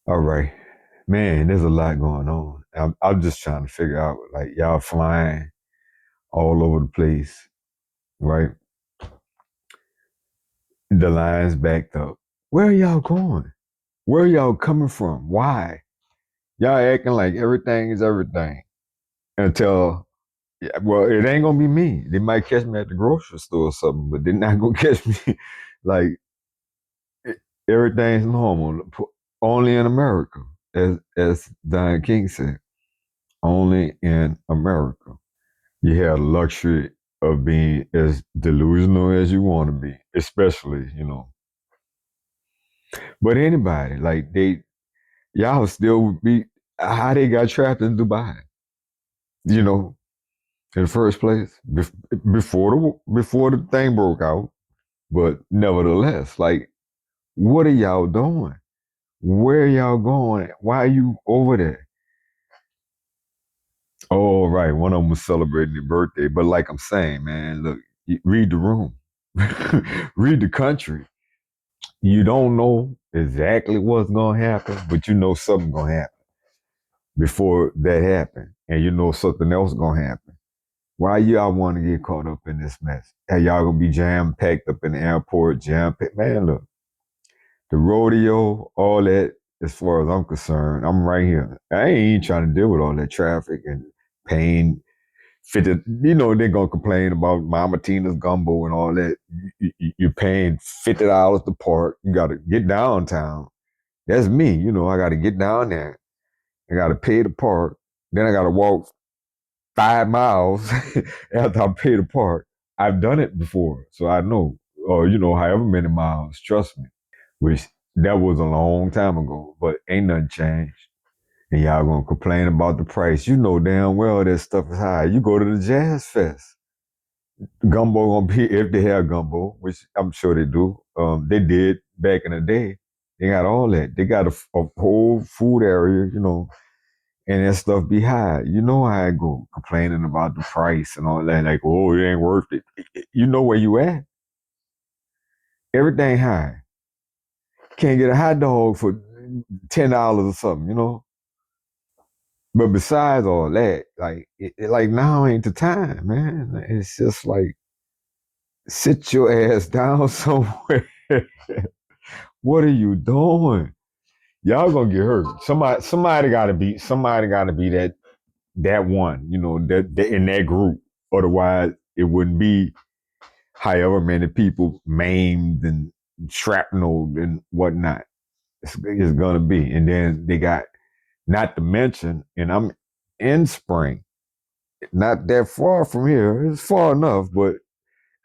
All right. Man, there's a lot going on. I'm just trying to figure out, like, y'all flying all over the place, right? The line's backed up. Where are y'all going? Where are y'all coming from? Why? Y'all acting like everything is everything until, yeah, well, it ain't gonna be me. They might catch me at the grocery store or something, but they're not gonna catch me. Like, e- everything's normal. Only in America, as Don King said, only in America. You have the luxury of being as delusional as you want to be, especially, But anybody, like y'all still be how they got trapped in Dubai, you know, in the first place before the thing broke out. But nevertheless, like, what are y'all doing? Where y'all going? Why are you over there? Oh, right. One of them was celebrating their birthday. But like I'm saying, man, look, read the room, read the country. You don't know exactly what's gonna happen, but you know something's gonna happen before that happens, and you know something else gonna happen. Why y'all want to get caught up in this mess? Hey, y'all gonna be jam packed up in the airport, jam packed. Man, look, the rodeo, all that. As far as I'm concerned, I'm right here. I ain't trying to deal with all that traffic and pain. 50, they're gonna complain about Mama Tina's gumbo and all that. You're paying $50 to park. You got to get downtown. That's me. I got to get down there. I got to pay the park. Then I got to walk 5 miles after I pay the park. I've done it before, so I know. Or however many miles. Trust me. Which that was a long time ago, but ain't nothing changed. And y'all gonna complain about the price. You know damn well that stuff is high. You go to the Jazz Fest. Gumbo gonna be if they have gumbo, which I'm sure they do. They did back in the day. They got all that. They got a whole food area, and that stuff be high. You know how I go complaining about the price and all that. Like, oh, it ain't worth it. You know where you at? Everything high. Can't get a hot dog for $10 or something. But besides all that, like, like now ain't the time, man. It's just like sit your ass down somewhere. What are you doing? Y'all gonna get hurt. Somebody gotta be that one, that in that group. Otherwise, it wouldn't be however many people maimed and shrapnel and whatnot. It's gonna be. And then they got, not to mention, and I'm in spring, not that far from here. It's far enough, but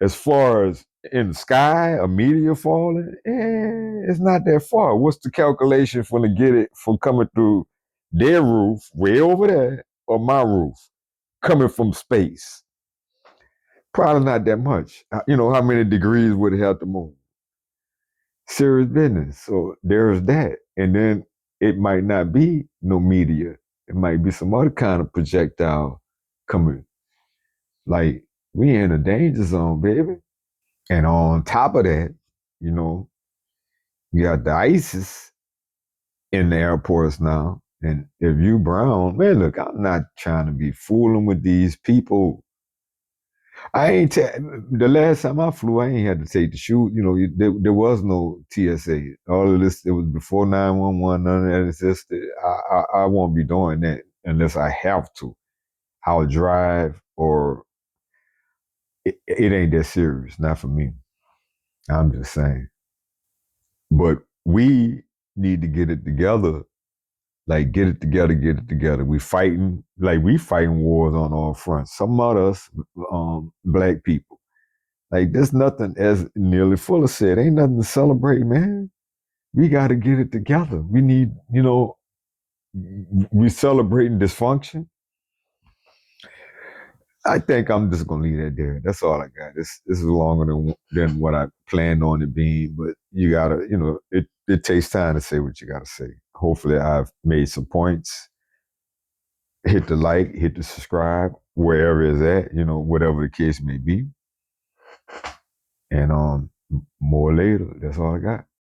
as far as in the sky, a meteor falling, it's not that far. What's the calculation for to get it from coming through their roof, way over there, or my roof, coming from space? Probably not that much. How many degrees would it have to move? Serious business. So there's that. And then it might not be no meteor. It might be some other kind of projectile coming. Like, we in a danger zone, baby. And on top of that, you know, you got the ISIS in the airports now. And if you brown, man, look, I'm not trying to be fooling with these people. The last time I flew, I ain't had to take the shoot. There was no TSA. All of this, it was before 911. None of that existed. I won't be doing that unless I have to. I'll drive, or it ain't that serious. Not for me. I'm just saying. But we need to get it together. Like, get it together, get it together. We fighting wars on all fronts. Some of us, black people. Like, there's nothing, as Nearly Fuller said, ain't nothing to celebrate, man. We got to get it together. We need, we celebrating dysfunction. I think I'm just gonna leave that there. That's all I got. This is longer than what I planned on it being, but you gotta, it takes time to say what you gotta say. Hopefully, I've made some points. Hit the like, hit the subscribe, wherever it's at, whatever the case may be, and more later. That's all I got.